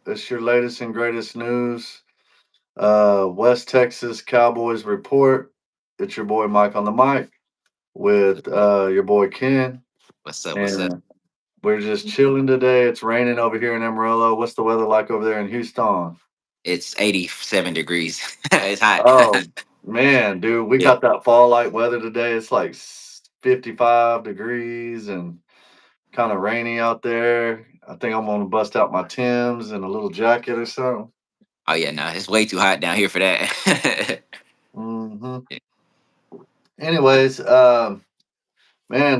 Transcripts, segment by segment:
It's your latest and greatest news. West Texas Cowboys report. It's your boy Mike on the mic with your boy Ken, What's up? What's up? and we're just chilling today. It's raining over here in Amarillo. What's the weather like over there in Houston? It's 87 degrees. It's hot. Oh man, dude, we Yeah. got that fall like weather today. It's like 55 degrees and kind of rainy out there. I think I'm gonna bust out my Tims and a little jacket or something. Oh yeah, no, it's way too hot down here for that. Hmm. Yeah. Anyways, man,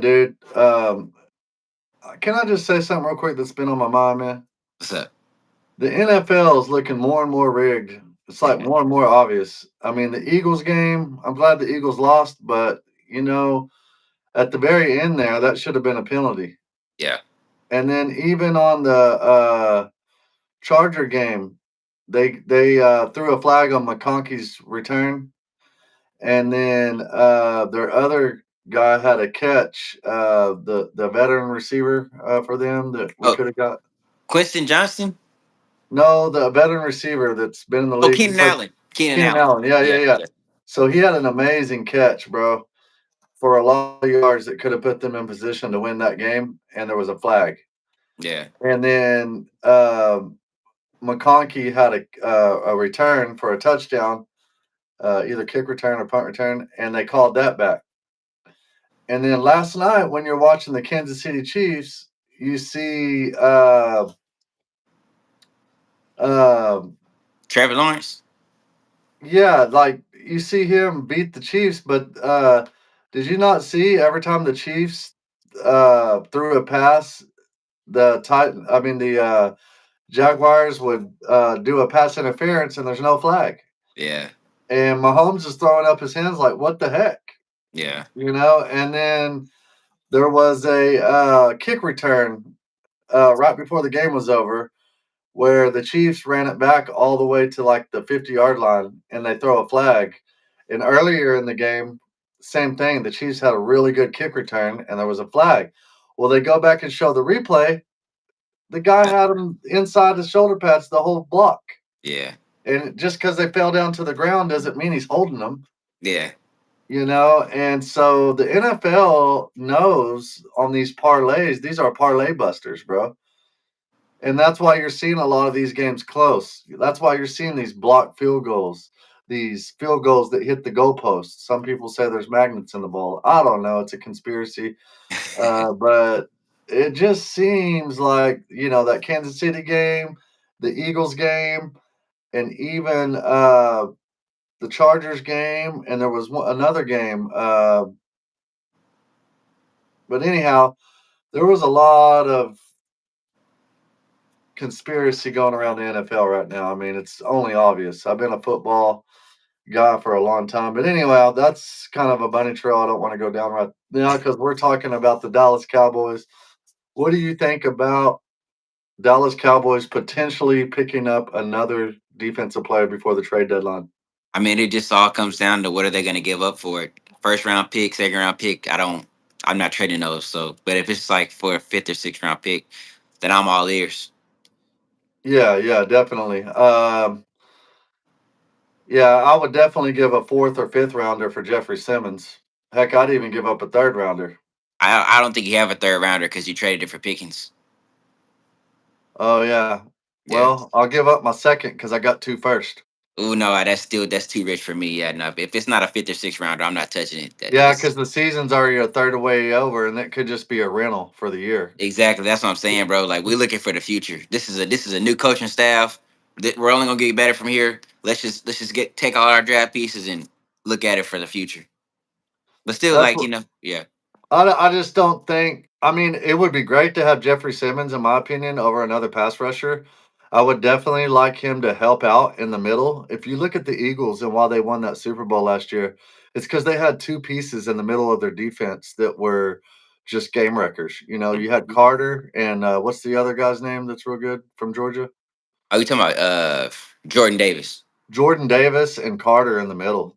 dude, can I just say something real quick that's been on my mind, man? What's up? The NFL is looking more and more rigged. It's like Yeah. more and more obvious. I mean, the Eagles game, I'm glad the Eagles lost, but at the very end there, that should have been a penalty. Yeah. And then even on the Charger game, they threw a flag on McConkey's return, and then their other guy had a catch, the veteran receiver for them that we Oh, could have got. Quinton Johnston. No, the veteran receiver that's been in the Oh, league. He Keenan played Allen. Keenan Keenan Allen. Allen. Yeah, yeah, Yeah. yeah. Yeah. So he had an amazing catch, bro, for a lot of yards that could have put them in position to win that game, and there was a flag. Yeah. And then McConkey had a return for a touchdown, either kick return or punt return, and they called that back. And then last night, when you're watching the Kansas City Chiefs, you see, uh, Trevor Lawrence. yeah, like you see him beat the Chiefs. But did you not see every time the Chiefs threw a pass, the Jaguars would do a pass interference, and there's no flag, Yeah. and Mahomes is throwing up his hands like, "What the heck?" Yeah. And then there was a kick return right before the game was over where the Chiefs ran it back all the way to like the 50-yard line and they throw a flag. And earlier in the game, same thing. The Chiefs had a really good kick return and there was a flag. Well, they go back and show the replay. The guy Uh, had him inside the shoulder pads the whole block. Yeah. And just because they fell down to the ground doesn't mean he's holding them. Yeah. And so the NFL knows on these parlays, these are parlay busters, bro. And that's why you're seeing a lot of these games close. That's why you're seeing these blocked field goals, these field goals that hit the goalpost. Some people say there's magnets in the ball. I don't know. It's a conspiracy. But it just seems like, that Kansas City game, the Eagles game, and even the Chargers game, and there was another game. But anyhow, there was a lot of conspiracy going around the NFL right now. I mean, it's only obvious. I've been a football guy for a long time. But anyway, that's kind of a bunny trail I don't want to go down right now because we're talking about the Dallas Cowboys. What do you think about Dallas Cowboys potentially picking up another defensive player before the trade deadline? I mean, it just all comes down to what are they going to give up for it. First round pick, second round pick. I don't. I'm not trading those. So, but if it's like for a fifth or sixth round pick, then I'm all ears. Yeah, yeah, definitely. Yeah, I would definitely give a fourth or fifth rounder for Jeffrey Simmons. Heck, I'd even give up a third rounder. I don't think you have a third rounder because you traded it for Pickens. Oh yeah. Yeah. Well, I'll give up my second because I got two first. Oh no, that's too rich for me. Yeah, no. If it's not a fifth or sixth rounder, I'm not touching it. That Yeah, it's because the season's already a third away over, and that could just be a rental for the year. exactly that's what I'm saying, bro. Like we're looking for the future. This is a new coaching staff. We're only gonna get better from here. Let's just get take all our draft pieces and look at it for the future. But still, That's like what yeah, I just don't think. I mean, it would be great to have Jeffrey Simmons, in my opinion, over another pass rusher. I would definitely like him to help out in the middle. If you look at the Eagles and why they won that Super Bowl last year, it's because they had two pieces in the middle of their defense that were just game wreckers. You had Carter and what's the other guy's name that's real good from Georgia? are you talking about Jordan Davis? Jordan Davis and Carter in the middle.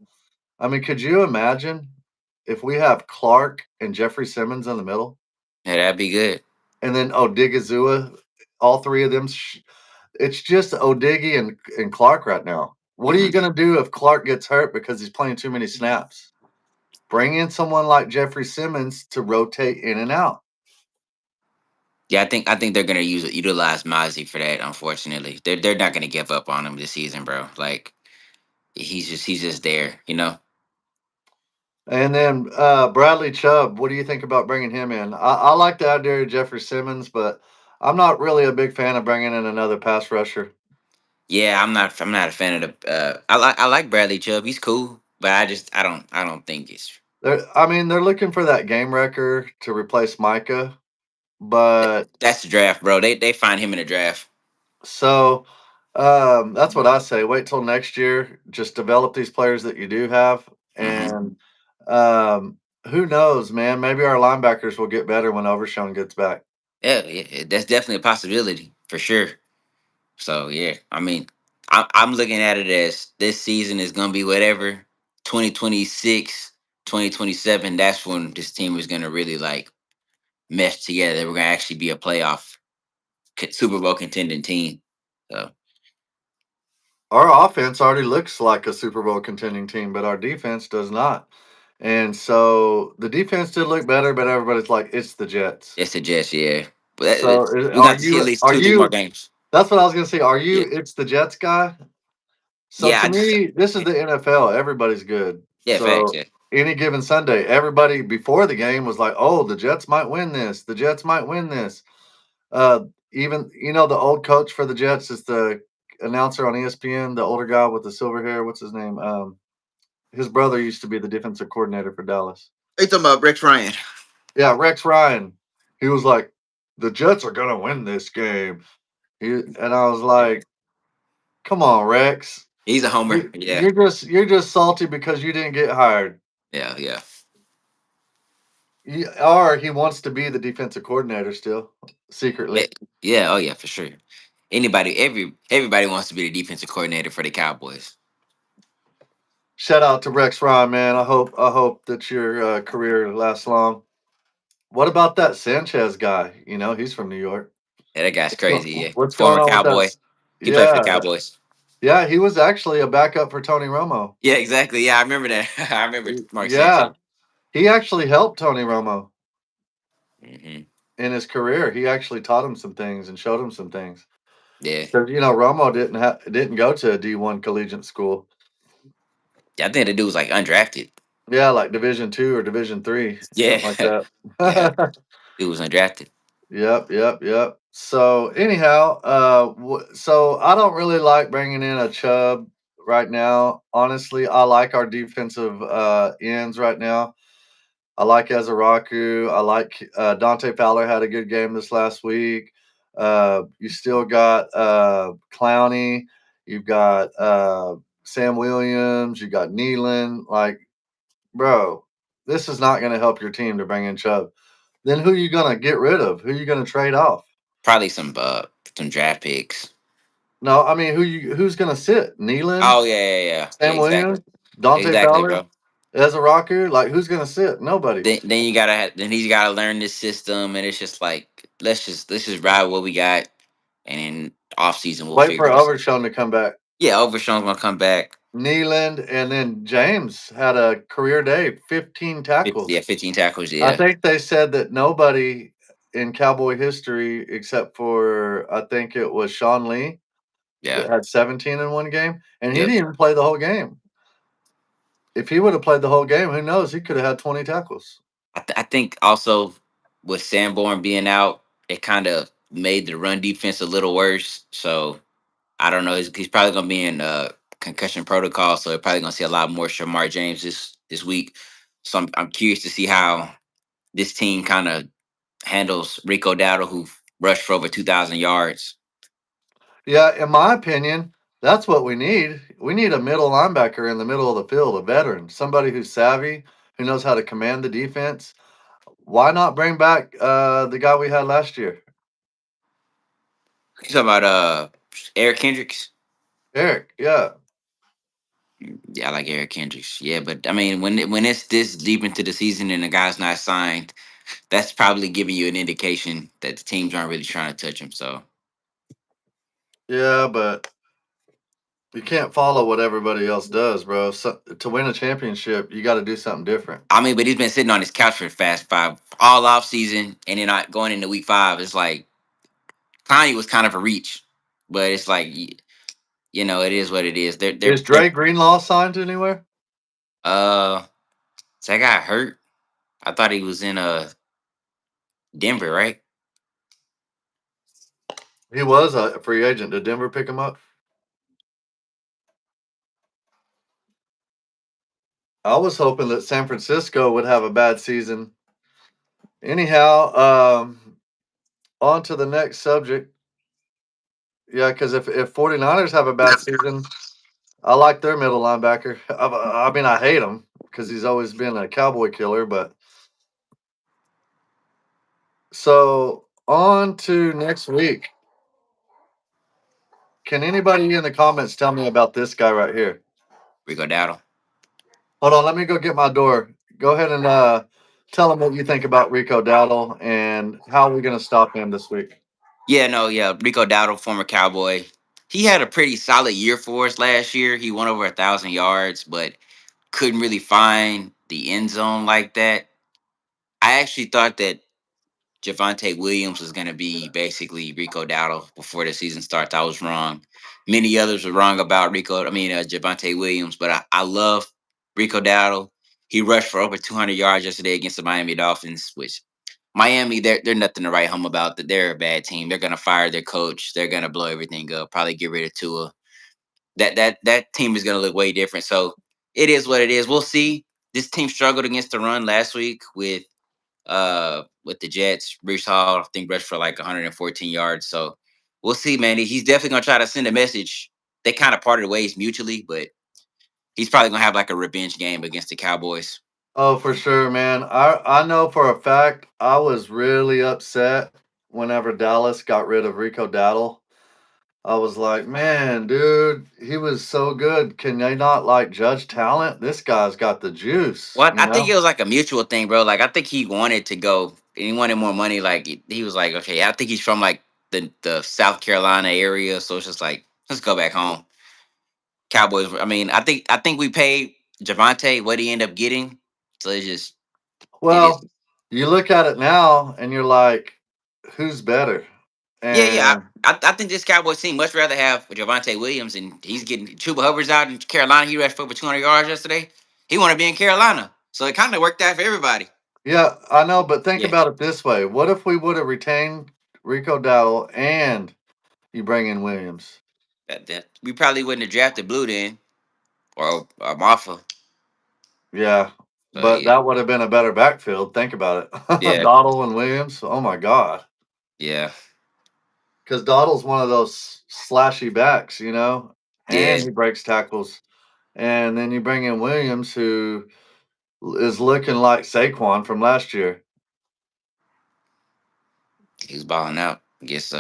I mean, could you imagine if we have Clark and Jeffrey Simmons in the middle, Yeah, that'd be good. and then Odigizua, all three of them? It's just Odiggy and Clark right now. What are you Hmm. gonna do if Clark gets hurt because he's playing too many snaps? Bring in someone like Jeffrey Simmons to rotate in and out. Yeah, I think they're gonna utilize Mozzie for that. Unfortunately, they're not gonna give up on him this season, bro. Like he's just there, you know. And then Bradley Chubb, what do you think about bringing him in? I like the idea of Jeffrey Simmons, but I'm not really a big fan of bringing in another pass rusher. Yeah, I'm not a fan of the. I like Bradley Chubb. He's cool, but I don't think it's They're looking for that game wrecker to replace Micah, but that's the draft, bro. They find him in the draft. so that's what I say. Wait till next year. Just develop these players that you do have, Hmm. and um, who knows, man? Maybe our linebackers will get better when Overshown gets back. Yeah, yeah, that's definitely a possibility for sure. So yeah, I mean, I'm looking at it as this season is gonna be whatever 2026, 2027. That's when this team is gonna really like mesh together. We're gonna actually be a playoff Super Bowl contending team. So Our offense already looks like a Super Bowl contending team, but our defense does not. And so the defense did look better, but everybody's like, it's the Jets. it's a Jets, yeah. But So we got to see at least are two, three more you? games. That's what I was gonna say. Are you? Yeah, It's the Jets guy. So yeah. to me, this is the NFL. Everybody's good. Yeah, facts. So Yeah, any given Sunday, everybody before the game was like, "Oh, the Jets might win this. The Jets might win this." Even the old coach for the Jets is the announcer on ESPN, the older guy with the silver hair. What's his name? His brother used to be the defensive coordinator for Dallas. are you talking about Rex Ryan? Yeah, Rex Ryan. He was like, "The Jets are gonna win this game." And I was like, "Come on, Rex. He's a homer. Yeah, You're just salty because you didn't get hired." yeah, yeah. Or he wants to be the defensive coordinator still, Eh, secretly. yeah, oh yeah, for sure. Everybody wants to be the defensive coordinator for the Cowboys. Shout out to Rex Ryan, man. I hope that your career lasts long. What about that Sanchez guy? He's from New York. Yeah, that guy's crazy. Yeah, What's going former on with that? Cowboy. He played for the Yeah, Cowboys. yeah. He was actually a backup for Tony Romo. Yeah, exactly. Yeah, I remember that. I remember Mark Sanchez. Yeah, he actually helped Tony Romo Hmm. in his career. He actually taught him some things and showed him some things. Yeah, Because Romo didn't go to a D1 collegiate school. yeah. I think the dude was like undrafted. Yeah, like Division 2 or Division 3, Yeah, something like yeah. that. Dude was undrafted. Yep, yep, yep. So anyhow, so I don't really like bringing in a Chubb right now. Honestly, I like our defensive ends right now. I like Azaraku. I like Dante Fowler had a good game this last week. You still got Clowney. You've got Sam Williams. You got Nealon. Like, bro, this is not going to help your team to bring in Chubb. Then who you gonna get rid of? Who you gonna trade off? Probably some draft picks. No, I mean who's gonna sit? Nealon, Oh yeah, yeah, yeah, yeah. Sam Exactly, Williams, Dante exactly, Fowler, bro. Ezra Like who's gonna sit? Nobody. Then he's gotta learn this system, and it's just like let's just ride what we got, and in off season we'll Wait for figure this. Overshown to come back. Yeah, Overshown's gonna come back. Nealon and then James had a career day, 15 Yeah, tackles. 15 tackles. I Yeah, think they said that nobody in Cowboy history except for I think it was Sean Lee yeah, that had 17 in one game, and he yep. didn't even play the whole game. If he would have played the whole game, who knows? He could have had 20 tackles. I think also with Sanborn being out, it kind of made the run defense a little worse. So I don't know. He's probably gonna be in concussion protocol, so we're probably gonna see a lot more Shamar James this week. So I'm curious to see how this team kind of handles Rico Dowdle, who rushed for over 2,000 yards. Yeah, in my opinion, that's what we need. We need a middle linebacker in the middle of the field, a veteran, somebody who's savvy, who knows how to command the defense. Why not bring back the guy we had last year, You talking about Eric Kendricks? Eric? Yeah, Yeah, I like Eric Kendricks. Yeah, but I mean, when it's this deep into the season and the guy's not signed, that's probably giving you an indication that the teams aren't really trying to touch him. So Yeah, but you can't follow what everybody else does, bro. So, to win a championship, you got to do something different. I mean, but he's been sitting on his couch for the fast five all off season, and then not going into week 5. It's like Kanye was kind of a reach, but it's like it is what it is. Is Dre Greenlaw signed anywhere? Uh, so that guy hurt. I thought he was in Denver, right? He was a free agent. Did Denver pick him up? I was hoping that San Francisco would have a bad season. Anyhow, on to the next subject. Yeah, because if 49ers have a bad season, I like their middle linebacker. I mean, I hate him because he's always been a cowboy killer. But so on to next week. Can anybody in the comments tell me about this guy right here? Rico Dowdle. Hold on, let me go get my door. Go ahead and tell them what you think about Rico Dowdle and how we're going to stop him this week. Yeah, no, yeah. Rico Dowdle, former Cowboy. He had a pretty solid year for us last year. He went over 1,000 yards, but couldn't really find the end zone like that. I actually thought that Javonte Williams was going to be basically Rico Dowdle before the season starts. I was wrong. Many others were wrong about Javonte Williams, but I love Rico Dowdle. He rushed for over 200 yards yesterday against the Miami Dolphins, which Miami, they're nothing to write home about. That they're a bad team. They're gonna fire their coach. They're gonna blow everything up. Probably get rid of Tua. That team is gonna look way different. So it is what it is. We'll see. This team struggled against the run last week with the Jets. Brees Hall, I think, rushed for like 114 yards. So we'll see, man. He's definitely gonna try to send a message. They kind of parted ways mutually, but he's probably gonna have like a revenge game against the Cowboys. Oh, for sure, man. I know for a fact I was really upset whenever Dallas got rid of Rico Dowdle. I was like, man, dude, he was so good. Can they not like judge talent? This guy's got the juice, Well, you I think know? it was like a mutual thing, bro. Like I think he wanted to go and he wanted more money. Like he was like, okay, I think he's from like the South Carolina area, so it's just like let's go back home. Cowboys. I mean, I think we paid Javante what he ended up getting, so it's just it is. Well, you look at it now and you're like, who's better? Yeah, yeah. And I think this Cowboys team much rather have Javante Williams, and he's getting Chuba Hubbard's out in Carolina. He rushed for over 200 yards yesterday. He want to be in Carolina, so it kind of worked out for everybody. yeah, I know, but think Yeah, about it this way. What if we would have retained Rico Dowdle and you bring in Williams? that we probably wouldn't have drafted Blue then or Maffa. Yeah, So but yeah, that would have been a better backfield. Think about it. yeah, Dowdle and Williams. Oh my God. yeah, Because Dowdle's one of those slashy backs, yeah. and he breaks tackles. And then you bring in Williams, who is looking like Saquon from last year, He was balling out. I guess.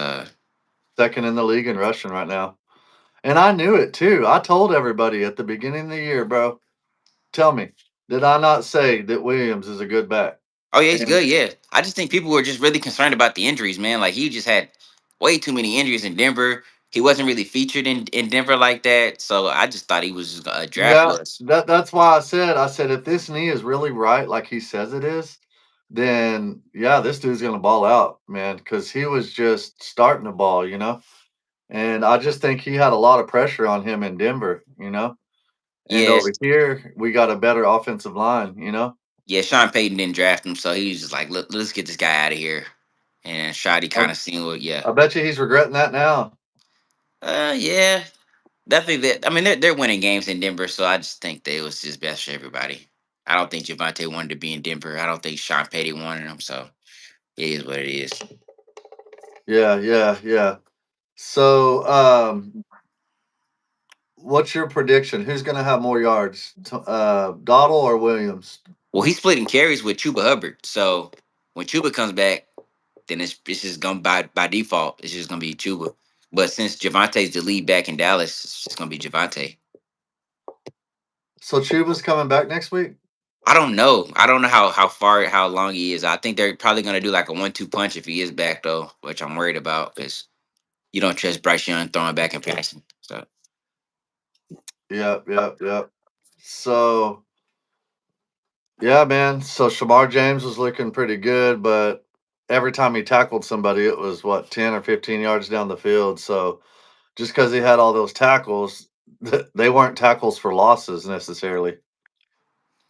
second in the league in rushing right now. And I knew it too. I told everybody at the beginning of the year, bro. Tell me, did I not say that Williams is a good back? Oh yeah, he's And good. Yeah, I just think people were just really concerned about the injuries, man. Like he just had way too many injuries in Denver. He wasn't really featured in Denver like that, so I just thought he was just a draft yeah, bust. that's why I said if this knee is really right, like he says it is, then yeah, this dude's gonna ball out, man, because he was just starting to ball. And I just think he had a lot of pressure on him in Denver. And Yeah, over here, we got a better offensive line. yeah. Sean Payton didn't draft him, so he was just like, let's get this guy out of here. And Shoddy I, kind of seen what, yeah, I bet you he's regretting that now. yeah. Definitely. I mean, they're winning games in Denver, so I just think that it was just best for everybody. I don't think Javante wanted to be in Denver. I don't think Sean Payton wanted him. So it is what it is. Yeah, yeah, yeah. So, what's your prediction? Who's going to have more yards, Dottle or Williams? Well, he's splitting carries with Chuba Hubbard. So when Chuba comes back, then it's just gonna by default, it's just gonna be Chuba. But since Javante's the lead back in Dallas, it's just gonna be Javante. So Chuba's coming back next week. I don't know. I don't know how long he is. I think they're probably gonna do like a 1-2 punch if he is back though, which I'm worried about because you don't trust Bryce Young throwing back and passing. So Yep, yep, yep. So yeah, man. So Shamar James was looking pretty good, but every time he tackled somebody, it was what 10 or 15 yards down the field. So just because he had all those tackles, they weren't tackles for losses necessarily.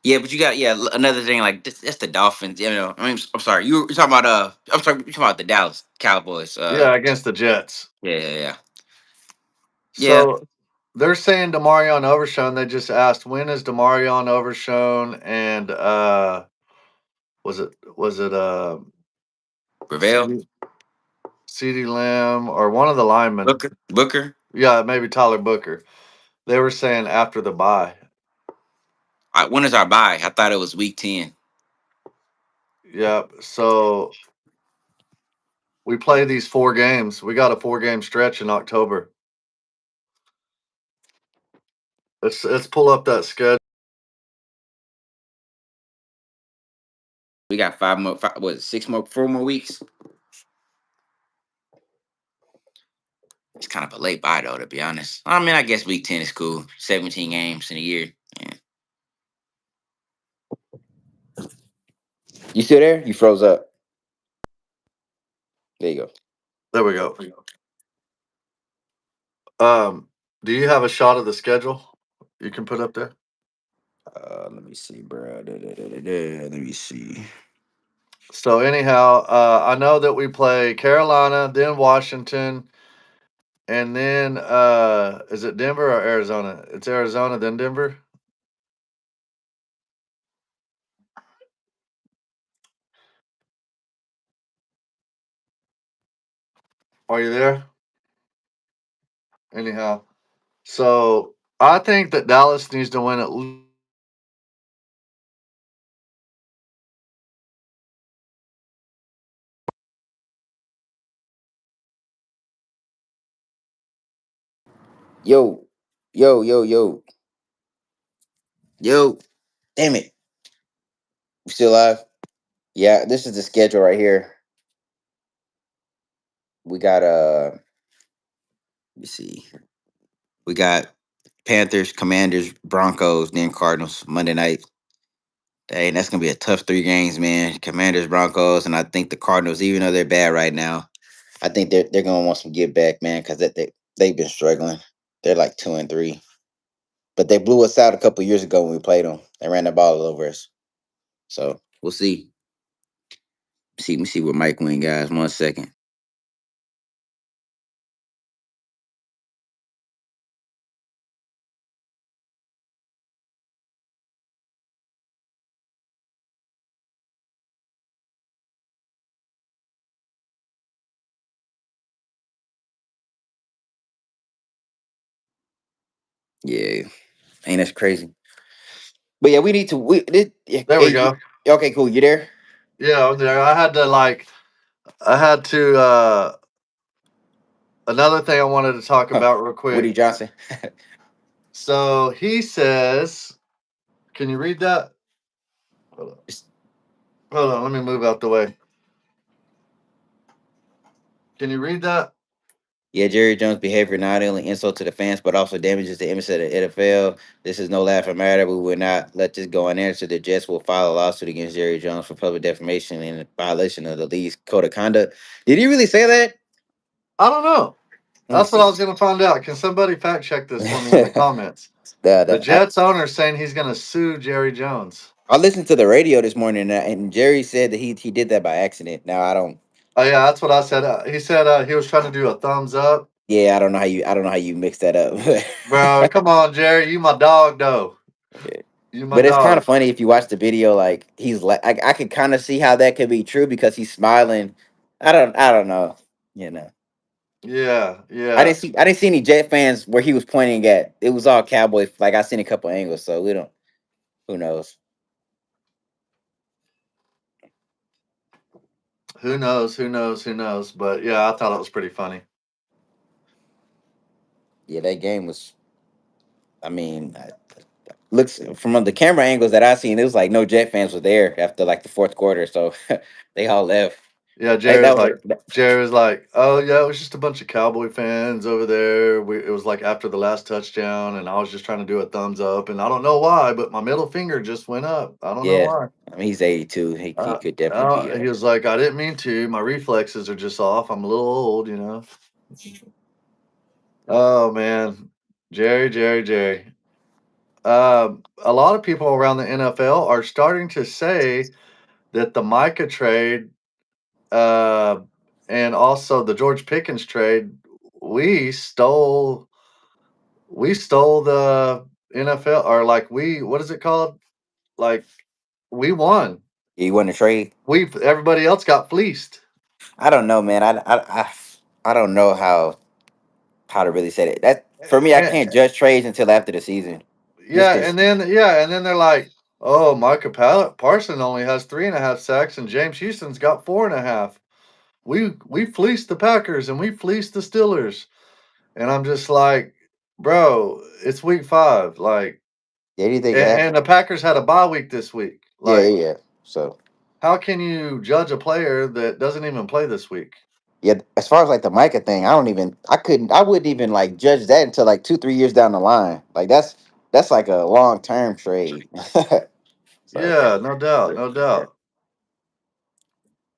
yeah, but you got another thing like this. That's the Dolphins. You know, I mean, I'm sorry. You're talking about I'm sorry. You're talking about the Dallas Cowboys. Yeah, against the Jets. Yeah, yeah, yeah. Yeah, So they're saying Demarion Overshown. They just asked when is Demarion Overshown and was it Ravel, CD Lamb or one of the linemen? Booker. Yeah, maybe Tyler Booker. They were saying after the bye. When is our bye? I thought it was week 10. Yep. So we play these 4 games. We got a 4 game stretch in October. Let's pull up that schedule. We got 5 more. What? 6 more? 4 more weeks. It's kind of a late bye though, to be honest. I mean, I guess week 10 is cool. 17 games in a year. Yeah. You still there? You froze up. There you go. There we go. Um, do you have a shot of the schedule you can put up there? Let me see, bro. Let me see. So anyhow, I know that we play Carolina, then Washington, and then is it Denver or Arizona? It's Arizona, then Denver. Are you there? Anyhow, so I think that Dallas needs to win at Yo, yo. Yo, damn it. We still live? Yeah, this is the schedule right here. We got let me see. We got Panthers, Commanders, Broncos, then Cardinals Monday night. Dang, that's gonna be a tough 3 games, man. Commanders, Broncos, and I think the Cardinals, even though they're bad right now, I think they're gonna want some get back, man, because they've been struggling. They're like 2-3, but they blew us out a couple years ago when we played them. They ran the ball all over us, so we'll see. Let me see what Mike win, guys. 1 second. Yeah, ain't that's crazy? But yeah, we need to. There we Hey, go. okay, cool. You there? Yeah, I was there. I had to another thing I wanted to talk Huh. about real Woody quick. Johnson. So he says, can you read that? Hold on. Hold on, let me move out the way. Can you read that? Yeah, Jerry Jones' behavior not only insult to the fans, but also damages the image of the NFL. This is no laughing matter. We will not let this go unanswered. The Jets will file a lawsuit against Jerry Jones for public defamation and violation of the league's code of conduct. Did he really say that? I don't know. Let me That's what I see. was going to find out. Can somebody fact check this for me in the comments? The the, I, Jets owner saying he's going to sue Jerry Jones. I listened to the radio this morning, and Jerry said that he did that by accident. Now I don't. Oh yeah, that's what I said. He said he was trying to do a thumbs up. Yeah, I don't know how you mix that up. Bro, come on, Jerry. You my dog, though. Yeah. You my But it's kind of dog. funny if you watch the video. Like he's like, I could kind of see how that could be true because he's smiling. I don't know. You know, Yeah, yeah. I didn't see any Jet fans where he was pointing at. It was all Cowboys. Like I seen a couple angles, so we don't. Who knows? Who knows? Who knows? Who knows? But yeah, I thought it was pretty funny. Yeah, that game was. I mean, looks from the camera angles that I seen, it was like no Jet fans were there after like the fourth quarter, so they all left. Yeah, Like that was Jerry was like, "Oh yeah, it was just a bunch of Cowboy fans over there. It was like after the last touchdown, and I was just trying to do a thumbs up, and I don't know why, but my middle finger just went up. I don't know yeah. why." I mean, he's 82. He could definitely be. He was like, "I didn't mean to. My reflexes are just off. I'm a little old, you know." Oh man, Jerry. A lot of people around the NFL are starting to say that the Micah trade, uh, and also the George Pickens trade, we stole we stole the NFL, or like we what is it called? Like we won. He won a trade. We Everybody else got fleeced. I don't know, man. I don't know how to really say it. That for me, I And, can't judge trades until after the season. Just because. yeah, and then they're like, oh, Parson only has 3.5 sacks, and James Houston's got 4.5. We fleeced the Packers and we fleeced the Steelers, and I'm just like, bro, it's week 5, like, Yeah, do you think? and the Packers had a bye week this week. Yeah, Like, yeah. So how can you judge a player that doesn't even play this week? yeah, as far as like the Micah thing, I wouldn't even like judge that until like 2, 3 years down the line. Like that's like a long term trade. So Yeah, no doubt, no yeah. doubt.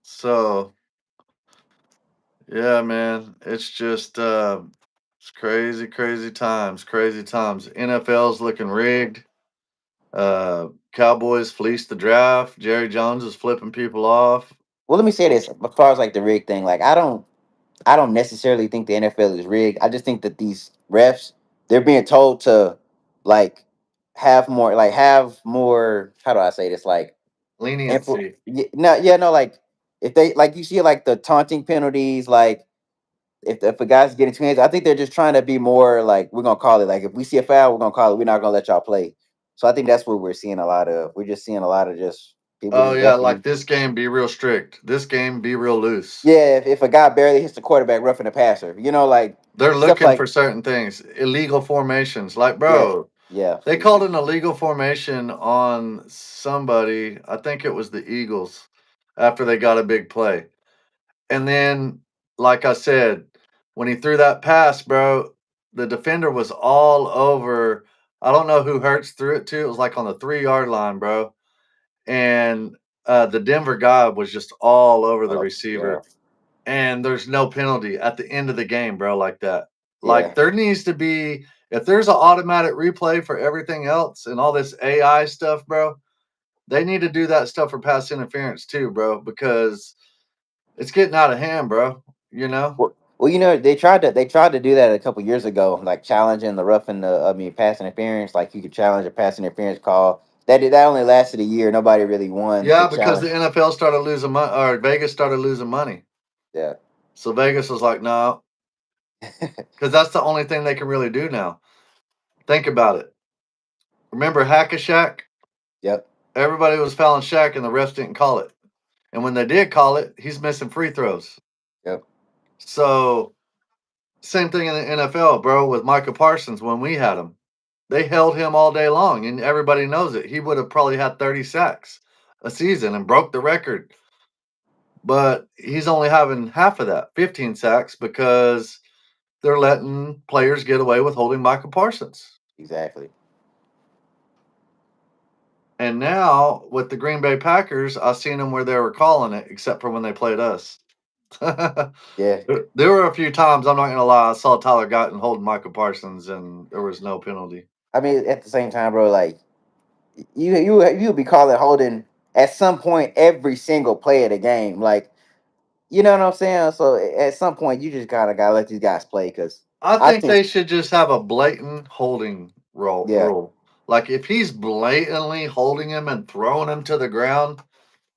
So yeah, man, it's just it's crazy times. NFL's looking rigged. Cowboys fleeced the draft. Jerry Jones is flipping people off. Well, let me say this: as far as like the rig thing, like I don't necessarily think the NFL is rigged. I just think that these refs, they're being told to like have more. How do I say this? Like, Leniency. no, yeah, no, like if they like you see like the taunting penalties, like if a guy's getting two hands, I think they're just trying to be more like we're gonna call it like if we see a foul, we're gonna call it. We're not gonna let y'all play. So I think that's what we're seeing a lot of. We're just seeing a lot of just people Oh just yeah, roughing. like this game be real strict. This game be real loose. Yeah, if a guy barely hits the quarterback, roughing the passer, like They're stuff looking like for certain things. Illegal formations. Like, yeah, bro, yeah, they called an illegal formation on somebody. I think it was the Eagles after they got a big play. And then, like I said, when he threw that pass, bro, the defender was all over. I don't know who Hurts threw it to. It was like on the 3 yard line, bro. And the Denver guy was just all over the yeah, receiver. And there's no penalty at the end of the game, bro, like that. Like yeah, there needs to be, if there's an automatic replay for everything else and all this AI stuff, bro, they need to do that stuff for pass interference too, bro, because it's getting out of hand, bro. You know? well, they tried to do that a couple years ago, like challenging the roughing the I mean pass interference, like you could challenge a pass interference call. That only lasted a year. Nobody really won the Yeah, because challenge. the NFL started losing money, or Vegas started losing money. Yeah, So Vegas was like, no, because that's the only thing they can really do now. Think about it. Remember Hack a Shack? yep, Everybody was fouling Shaq, and the refs didn't call it. And when they did call it, he's missing free throws. yep, So same thing in the NFL, bro, with Micah Parsons when we had him. They held him all day long, and everybody knows it. He would have probably had 30 sacks a season and broke the record. But he's only having half of that, 15 sacks, because they're letting players get away with holding Micah Parsons. exactly. And now with the Green Bay Packers, I seen them where they were calling it, except for when they played us. Yeah, There were a few times, I'm not gonna lie, I saw Tyler Guyton holding Michael Parsons and there was no penalty. I mean at the same time, bro, like you'll be calling holding at some point every single play of the game, like you know what I'm saying. So at some point, you just gotta let these guys play because I I think think they should just have a blatant holding yeah, rule. Like if he's blatantly holding him and throwing him to the ground,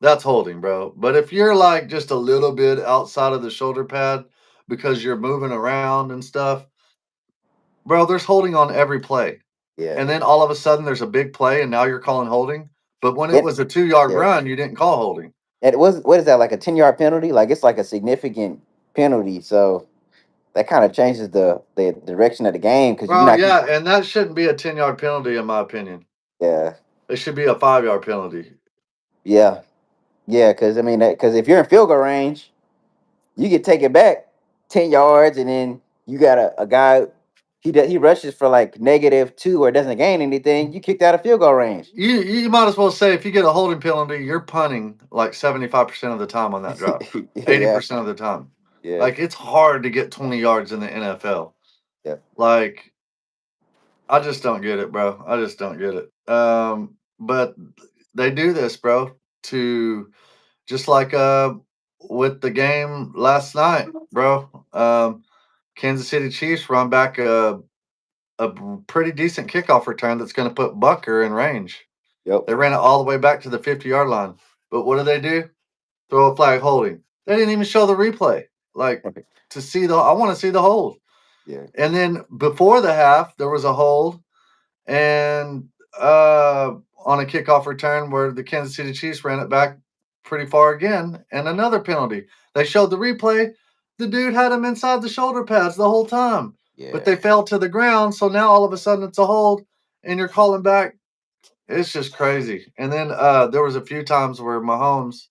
that's holding, bro. But if you're like just a little bit outside of the shoulder pad because you're moving around and stuff, bro, there's holding on every play. yeah. And then all of a sudden there's a big play and now you're calling holding. But when it It was a 2 yard yeah. run, you didn't call holding. And it was what is that like a 10 yard penalty? Like it's like a significant penalty. So that kind of changes the direction of the game because you're Bro, not yeah, and that shouldn't be a 10 yard penalty in my opinion. yeah, It should be a 5 yard penalty. yeah. Yeah, because I mean, because if you're in field goal range, you can take it back 10 yards, and then you got a guy. He rushes for like -2 or doesn't gain anything. You kicked out of field goal range. You might as well say if you get a holding penalty, you're punting like 75% of the time on that drive, Yeah, 80% of the time. yeah, Like it's hard to get 20 yards in the NFL. yeah. Like I just don't get it, bro. I just don't get it. But they do this, bro, to just like with the game last night, bro. Kansas City Chiefs run back a pretty decent kickoff return that's going to put Bucker in range. Yep. They ran it all the way back to the 50-yard line. But what do? Throw a flag holding. They didn't even show the replay. Like to see I want to see the hold. Yeah. And then before the half, there was a hold and on a kickoff return where the Kansas City Chiefs ran it back pretty far again and another penalty. They showed the replay. The dude had him inside the shoulder pads the whole time, but Yeah. they fell to the ground. So now all of a sudden it's a hold and you're calling back. It's just crazy. And then there was a few times where Mahomes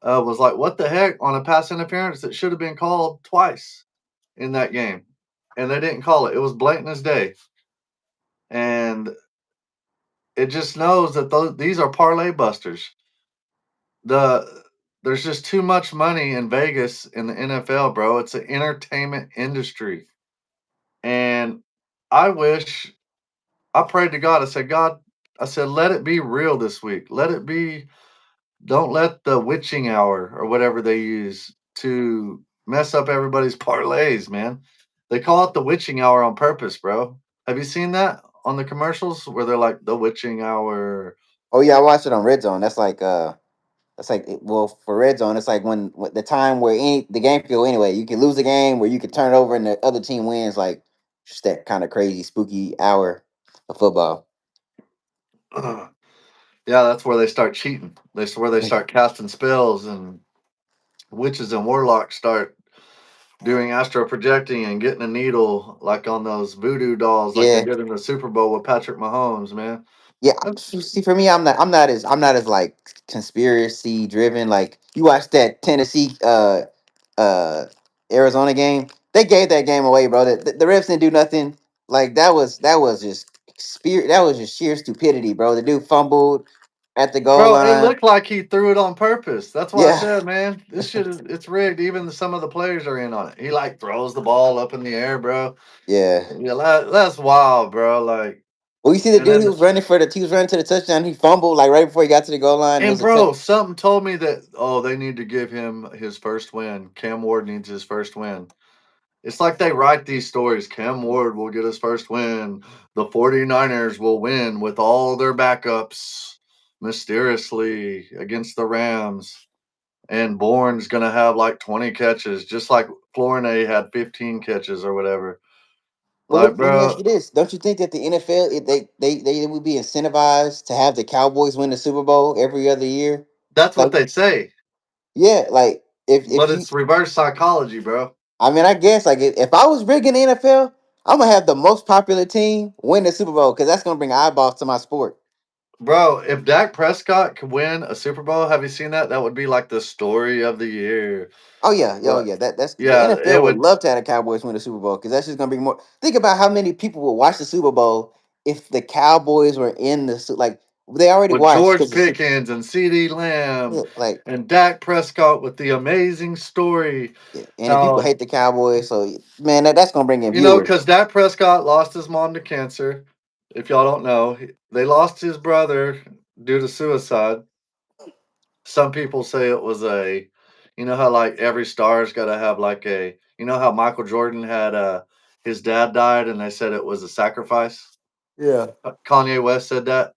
was like, "What the heck?" on a pass interference that should have been called twice in that game, and they didn't call it. It was blatant as day, and it just knows that these are parlay busters. The There's just too much money in Vegas in the NFL, bro. It's an entertainment industry, and I wish I prayed to God. I said, God, I said, let it be real this week. Let it be. Don't let the witching hour or whatever they use to mess up everybody's parlays, man. They call it the witching hour on purpose, bro. Have you seen that on the commercials where they're like the witching hour? Oh yeah, I watched it on Red Zone. That's like well for Red Zone, it's like when the time where the game could go anyway. You can lose the game where you could turn it over and the other team wins. Like just that kind of crazy spooky hour of football. Yeah, that's where they start cheating. That's where they start casting spells and witches and warlocks start doing astro projecting and getting a needle like on those voodoo dolls like they Yeah, did in the Super Bowl with Patrick Mahomes, man. yeah. See, for me, I'm not as like conspiracy driven. Like you watch that Tennessee uh Arizona game, they gave that game away, bro. The refs didn't do nothing. Like that was just spirit. That was just sheer stupidity, bro. The dude fumbled at the goal Bro, it line. looked like he threw it on purpose. That's why I Yeah, said, man, this shit is it's rigged. Even some of the players are in on it. He like throws the ball up in the air, bro. yeah. Yeah, that's wild, bro. Like, Well, you see the and dude then who was running he was running to the touchdown. He fumbled like right before he got to the goal line. It and was a touch. bro, something told me that they need to give him his first win. Cam Ward needs his first win. It's like they write these stories. Cam Ward will get his first win. The 49ers will win with all their backups mysteriously against the Rams. And Bourne's going to have like 20 catches, just like Flournoy had 15 catches or whatever. Well, Like, let me ask bro, you this: don't you think that the NFL they would be incentivized to have the Cowboys win the Super Bowl every other year? that's what Like, they say. yeah, like if But you, it's reverse psychology, bro. I mean, I guess like if I was rigging the NFL, I'm gonna have the most popular team win the Super Bowl because that's gonna bring eyeballs to my sport. Bro, if Dak Prescott could win a Super Bowl, have you seen that? That would be like the story of the year. Oh yeah, oh But yeah. That's the yeah, NFL it would would. love to have the Cowboys win the Super Bowl because that's just gonna bring more. Think about how many people would watch the Super Bowl if the Cowboys were in like they already With watched George because the Pickens and CD Lamb like and Dak Prescott with the amazing story. yeah, and if people How, hate the Cowboys, so man, that's gonna bring in you know, viewers. because Dak Prescott lost his mom to cancer. If y'all don't know, they lost his brother due to suicide. Some people say it was you know how like every star's got to have like you know how Michael Jordan had his dad died and they said it was a sacrifice. Yeah. Kanye West said that.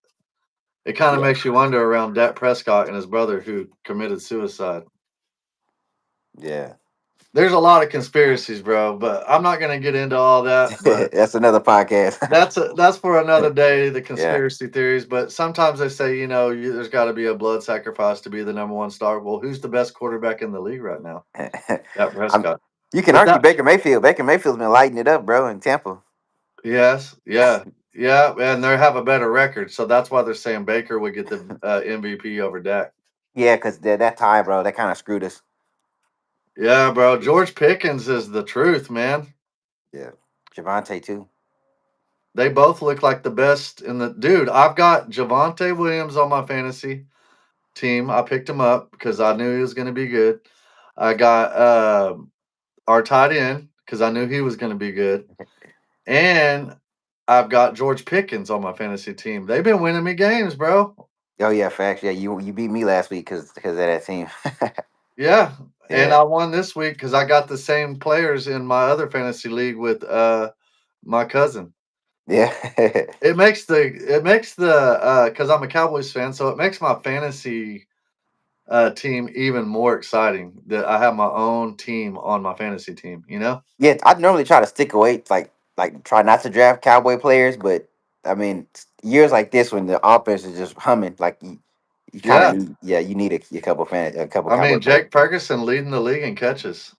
It kind of Yeah, makes you wonder around Dak Prescott and his brother who committed suicide. yeah. There's a lot of conspiracies, bro, but I'm not going to get into all that, but That's another podcast. that's for another day, the Yeah. conspiracy theories, but sometimes they say, there's got to be a blood sacrifice to be the number 1 star. Well, who's the best quarterback in the league right now? Dak I'm, Prescott. you can But argue that Baker Mayfield. Baker Mayfield's been lighting it up, bro, in Tampa. yes, yeah. Yeah, and they have a better record, so that's why they're saying Baker would get the MVP over Dak. Yeah, because that tie, bro, that kind of screwed us. Yeah, bro. George Pickens is the truth, man. Yeah, Javante too. They both look like the best in the dude. I've got Javante Williams on my fantasy team. I picked him up because I knew he was going to be good. I got our tight end because I knew he was going to be good, and I've got George Pickens on my fantasy team. They've been winning me games, bro. Oh yeah, facts. Yeah, you beat me last week because of that team. Yeah, and Yeah, I won this week because I got the same players in my other fantasy league with my cousin. yeah, It makes the because I'm a Cowboys fan, so it makes my fantasy team even more exciting that I have my own team on my fantasy team. You know? yeah. I normally try to stick away, like try not to draft Cowboy players, but I mean, years like this when the offense is just humming, like you kind of Yeah. need, yeah, you need a couple a couple I Cowboy mean, players. Jake Ferguson leading the league in catches.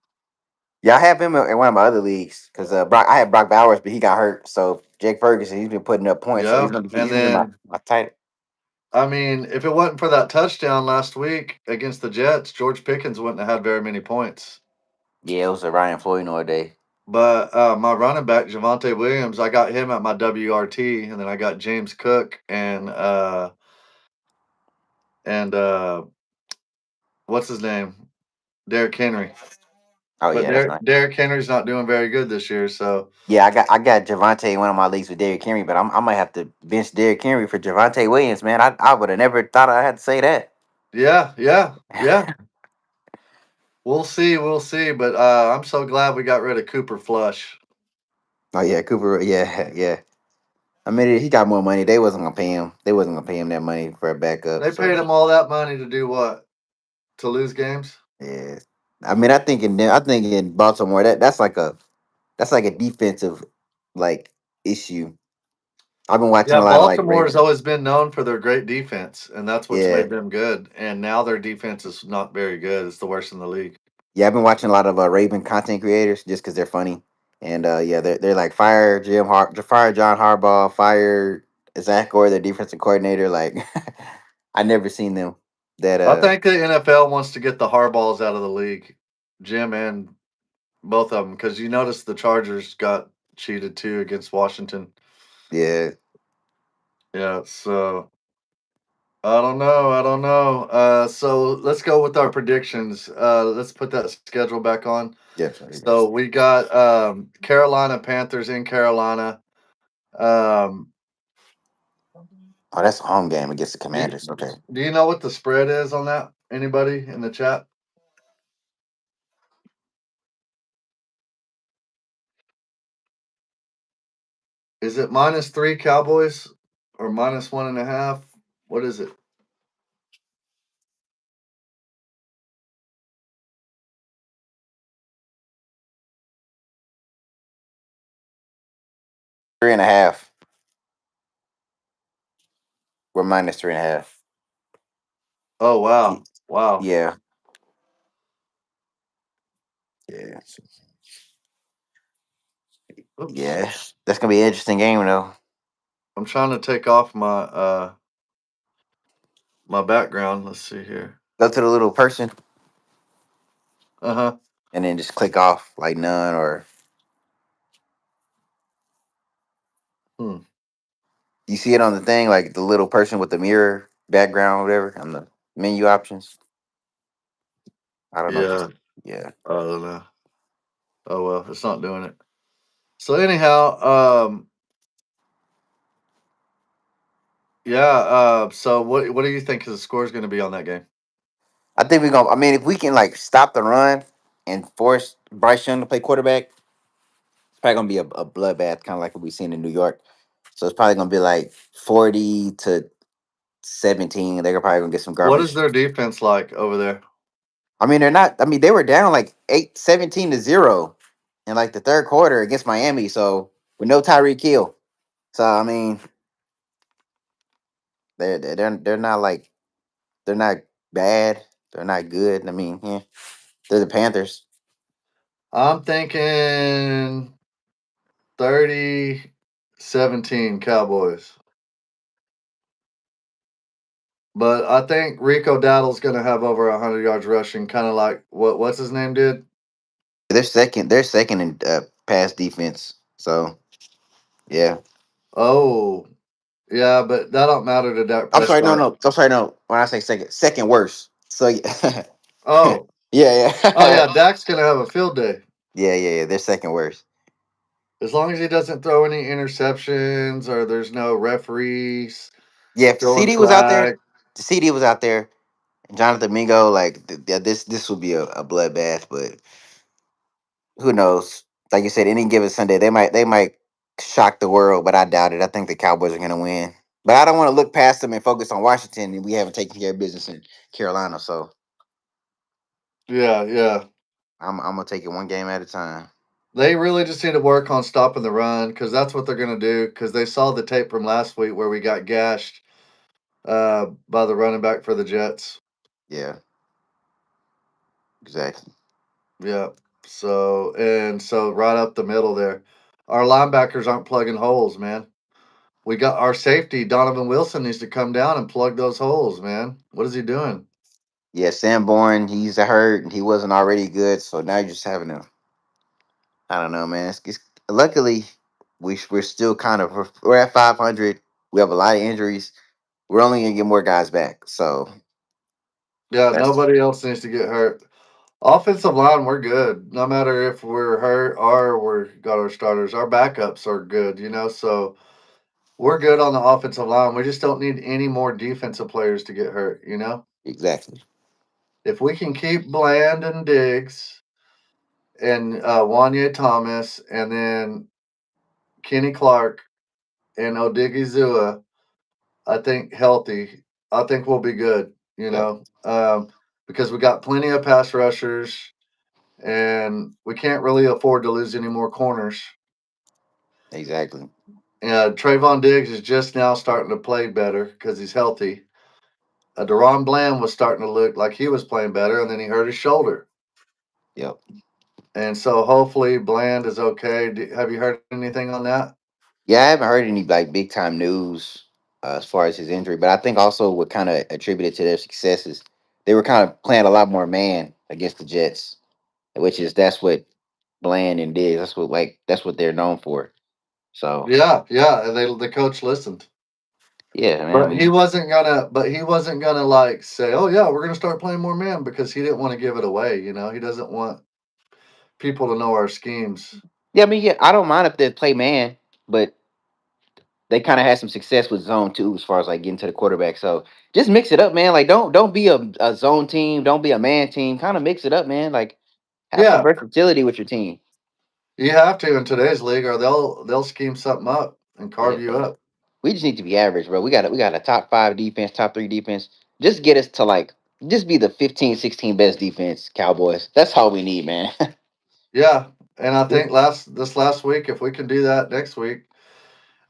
Yeah, I have him in one of my other leagues because I had Brock Bowers, but he got hurt. So Jake Ferguson, he's been putting up points, so Yeah, he's and gonna be my then my tight. I mean, if it wasn't for that touchdown last week against the Jets, George Pickens wouldn't have had very many points. Yeah, it was a Ryan Floyd all day. But my running back Javante Williams, I got him at my WRT, and then I got James Cook and what's his name, Derrick Henry. Oh But yeah, that's nice. Derrick Henry's not doing very good this year. So Yeah, I got Javante in one of my leagues with Derrick Henry, but I might have to bench Derrick Henry for Javante Williams, man. I would have never thought I had to say that. yeah, yeah, yeah. We'll see, we'll see. But I'm so glad we got rid of Cooper Flush. Oh yeah, Cooper. Yeah, yeah. I mean, he got more money. They wasn't gonna pay him. They wasn't gonna pay him that money for a backup. They So paid him all that money to do what? To lose games? yeah, I mean, I think in Baltimore that's like a defensive like issue. I've been watching Yeah, a lot of like Baltimore has Raven. always been known for their great defense, and that's what's Yeah, made them good. And now their defense is not very good. It's the worst in the league. yeah. I've been watching a lot of Raven content creators just because they're funny, and yeah, they're like fire John Harbaugh, fire Zach Gore, their defensive coordinator. Like, I never seen them that. I think the NFL wants to get the Harbaughs out of the league, Jim and both of them, because you notice the Chargers got cheated too against Washington. Yeah, Yeah, so I don't know. I don't know. So let's go with our predictions. Let's put that schedule back on. yeah. So we got Carolina Panthers in Carolina. Um, Oh, that's a home game against the do you, Commanders. Okay. do you know what the spread is on that? Anybody in the chat? Is it -3 Cowboys or -1.5? What is it? 3.5. We're minus 3.5. Oh wow, wow. Yeah, yeah, Oops. yeah. That's gonna be an interesting game though. I'm trying to take off my background. Let's see here. Go to the little person Uh huh. and then just click off like none or Hmm. you see it on the thing like the little person with the mirror background, whatever, on the menu options. I don't know if you. Yeah. Yeah, I don't know. Oh well, it's not doing it. So anyhow, yeah. So what do you think the score is going to be on that game? I think we're gonna. I mean, if we can like stop the run and force Bryce Young to play quarterback, it's probably gonna be a bloodbath, kind of like what we seen in New York. So it's probably gonna be like 40-17. They're probably gonna get some What is garbage. their defense like over there? I mean, they're not. I mean, they were down like 17-0 in like the third quarter against Miami. So with no Tyreek Hill. So I mean, they're not like they're not bad. They're not good. I mean, yeah, they're the Panthers. I'm thinking 30-17 Cowboys. But I think Rico Dowdle's going to have over 100 yards rushing, kind of like what's his name did. They're second. They're second in pass defense. So yeah. Oh, yeah, but that don't matter to Dak I'm sorry. No, Prescott. no. I'm sorry. No. When I say second, second worst. So yeah, Oh, yeah, oh yeah, yeah, Dak's going to have a field day. yeah. They're second worst. As long as he doesn't throw any interceptions or there's no referees Yeah, if the throwing CD was out there, flag. the CD was out there. And Jonathan Mingo, like yeah, this would be a bloodbath. But who knows? Like you said, any given Sunday, they might shock the world, but I doubt it. I think the Cowboys are gonna win. But I don't want to look past them and focus on Washington, and we haven't taken care of business in Carolina. So Yeah, yeah. I'm gonna take it one game at a time. They really just need to work on stopping the run because that's what they're going to do because they saw the tape from last week where we got gashed by the running back for the Jets. Yeah, exactly. Yeah. So right up the middle there. Our linebackers aren't plugging holes, man. We got our safety, Donovan Wilson, needs to come down and plug those holes, man. What is he doing? Yeah, Sanborn, he's hurt, and he wasn't already good, so now you're just having to. I don't know, man. Luckily, we're still kind of we're at 500. We have a lot of injuries. We're only gonna get more guys back, so Yeah, that's nobody else needs to get hurt. Offensive line, we're good. No matter if we're hurt or we've got our starters, our backups are good, so we're good on the offensive line. We just don't need any more defensive players to get hurt. exactly. If we can keep Bland and Diggs and Wanye Thomas and then Kenny Clark and Odigizua, I think healthy, I think we'll be good, Yep, because we got plenty of pass rushers and we can't really afford to lose any more corners. exactly. Trayvon Diggs is just now starting to play better because he's healthy. Deron Bland was starting to look like he was playing better, and then he hurt his shoulder. Yep. And so hopefully Bland is okay. Have you heard anything on that? Yeah, I haven't heard any like big time news as far as his injury, but I think also what kind of attributed to their successes, they were kind of playing a lot more man against the Jets, which is that's what Bland and Diggs. That's what they're known for. So Yeah, yeah. And the coach listened, yeah, man. but he wasn't gonna like say, "Oh yeah, we're gonna start playing more man," because he didn't want to give it away. He doesn't want people to know our schemes. Yeah, I mean, yeah, I don't mind if they play man, but they kind of had some success with zone too, as far as like getting to the quarterback. So just mix it up, man. Like don't be a zone team, don't be a man team. Kind of mix it up, man. Like have some Yeah, versatility with your team. you have to in today's league, or they'll scheme something up and Yeah, carve you bro. up. We just need to be average, bro. We got a top five defense, top three defense. Just get us to like just be the 15, 16 best defense, Cowboys. That's all we need, man. Yeah, and I think last week, if we can do that next week,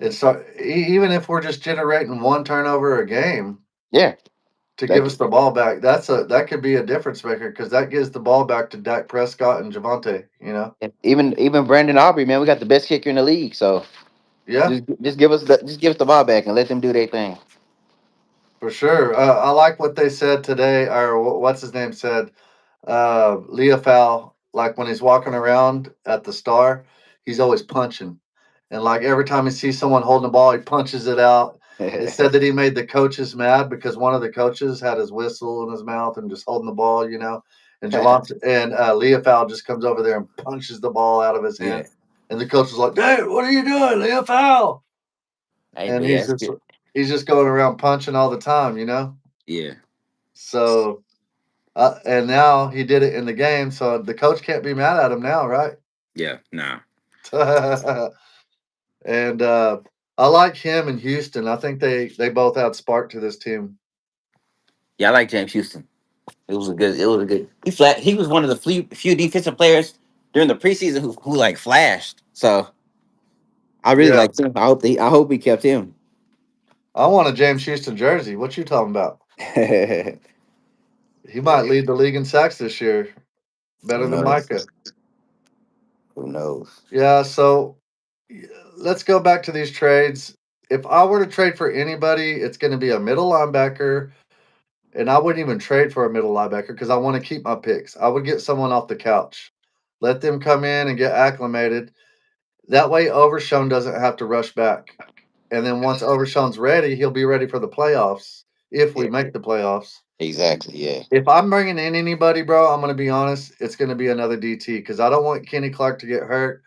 even if we're just generating one turnover a game Yeah. to give Like us the ball back, that could be a difference maker because that gives the ball back to Dak Prescott and Javante. even Brandon Aubrey, man, we got the best kicker in the league. So Yeah, just give us the ball back and let them do their thing. for sure. I like what they said today, or what's his name said. Leofau, like when he's walking around at the Star, he's always punching, and like every time he sees someone holding the ball, he punches it out. It said that he made the coaches mad because one of the coaches had his whistle in his mouth and just holding the ball. And Javante and Leofau just comes over there and punches the ball out of his Yeah. hand, and the coach is like, "Dude, what are you doing, Leofau?" Hey, And but yeah, he's that's just good. he's just going around punching all the time. Yeah. So and now he did it in the game, so the coach can't be mad at him now, right? Yeah. Nah. and I like him in Houston. I think they both add spark to this team. Yeah, I like James Houston. It was a good. He was one of the few defensive players during the preseason who like flashed. So I really Yeah, liked him. I hope he kept him. I want a James Houston jersey. What you talking about? Who He might lead the league in sacks this year, better than knows? Micah. Who knows? Yeah, so yeah, let's go back to these trades. If I were to trade for anybody, it's going to be a middle linebacker and I wouldn't even trade for a middle linebacker because I want to keep my picks. I would get someone off the couch, let them come in and get acclimated. That way, Overshown doesn't have to rush back. And then once Overshown's ready, he'll be ready for the playoffs if we Yeah, make the playoffs. exactly. Yeah. If I'm bringing in anybody, bro, I'm going to be honest, it's going to be another DT because I don't want Kenny Clark to get hurt.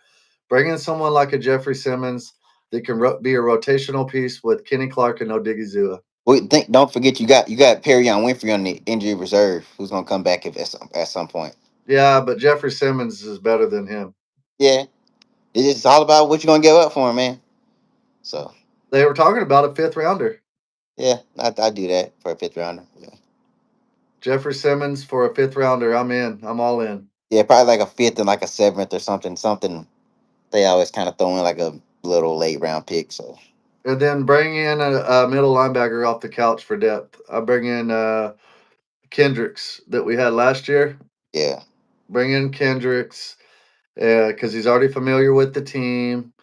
Bring in someone like a Jeffrey Simmons that can be a rotational piece with Kenny Clark and Odigizua. Don't forget you got Perry on Winfrey on the injury reserve, who's gonna come back if at some point. Yeah, but Jeffrey Simmons is better than him. Yeah, it's all about what you're gonna give up for him, man. So They were talking about a fifth rounder. yeah, I do that for a fifth rounder. Yeah. Jeffrey Simmons for a fifth rounder. I'm in. I'm all in. Yeah, probably like a fifth and like a seventh or something. Something they always kind of throw in like a little late round pick. So And then bring in a middle linebacker off the couch for depth. I bring in Kendricks that we had last year. yeah, Bring in Kendricks because he's already familiar with the team,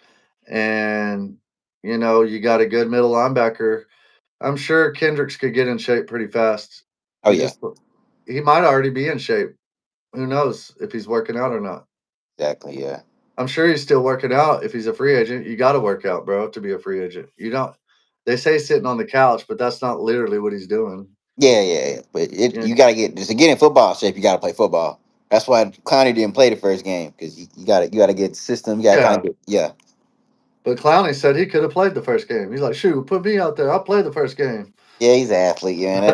and you got a good middle linebacker. I'm sure Kendricks could get in shape pretty fast. oh He yeah, just he might already be in shape. Who knows if he's working out or not? exactly, yeah, I'm sure he's still working out. If he's a free agent, you got to work out, bro, to be a free agent. You don't. They say sitting on the couch, but that's not literally what he's doing. yeah. But Yeah, you gotta get just to get in football shape. You gotta play football. That's why Clowney didn't play the first game because you gotta get the system. You gotta kind of yeah. get yeah. But Clowney said he could have played the first game. He's like, shoot, put me out there. I'll play the first game. Yeah, he's an athlete, yeah, and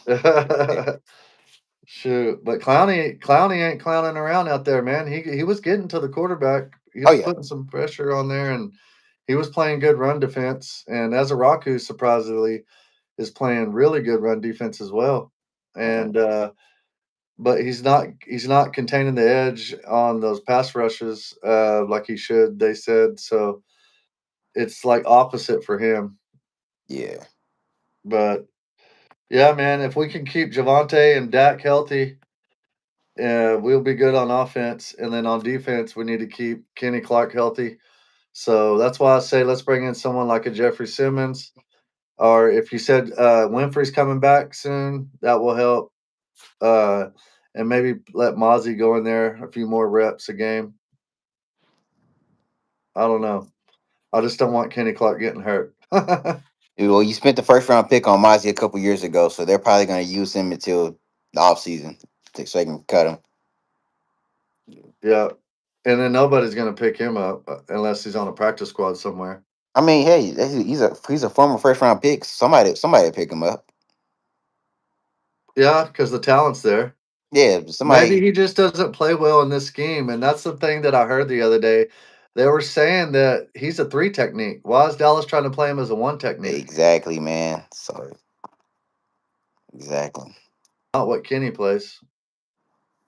yeah. Shoot, but Clowney ain't clowning around out there, man. He was getting to the quarterback. He Oh was yeah, putting some pressure on there, and he was playing good run defense. And Azaraku surprisingly is playing really good run defense as well. mhm, And but he's not containing the edge on those pass rushes like he should. They said so. It's like opposite for him. yeah. But yeah, man, if we can keep Javante and Dak healthy, we'll be good on offense. And then on defense, we need to keep Kenny Clark healthy. So that's why I say let's bring in someone like a Jeffrey Simmons. Or if you said Winfrey's coming back soon, that will help. Uh, and maybe let Mozzie go in there a few more reps a game. I don't know. I just don't want Kenny Clark getting hurt. Well, you spent the first round pick on Mozzie a couple years ago, so they're probably gonna use him until the offseason so they can cut him. Yeah. And then nobody's going to pick him up unless he's on a practice squad somewhere. I mean, hey, he's a former first round pick. Somebody pick him up. Yeah, because the talent's there. Yeah, Maybe somebody he just doesn't play well in this scheme. And that's the thing that I heard the other day. They were saying that he's a three technique. Why is Dallas trying to play him as a one technique? exactly, man. So exactly. Not what Kenny plays.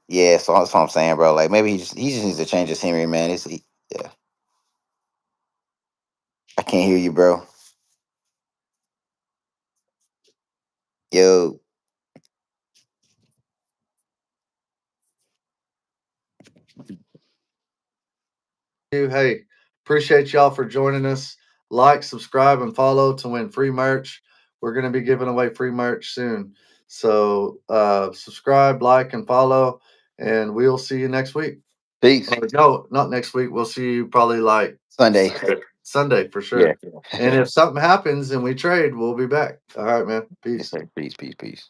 Yeah, so that's what I'm saying, bro. Like maybe he just needs to change his scenery, man. Yeah. I can't hear you, bro. Yo, Hey, appreciate y'all for joining us. Like, subscribe, and follow to win free merch. We're going to be giving away free merch soon. So subscribe, like, and follow, and we'll see you next week. peace. Or no, not next week. We'll see you probably like Sunday. Sunday for Yeah. sure. And if something happens and we trade, we'll be back. All right, man. Yes, Peace. sir. Peace.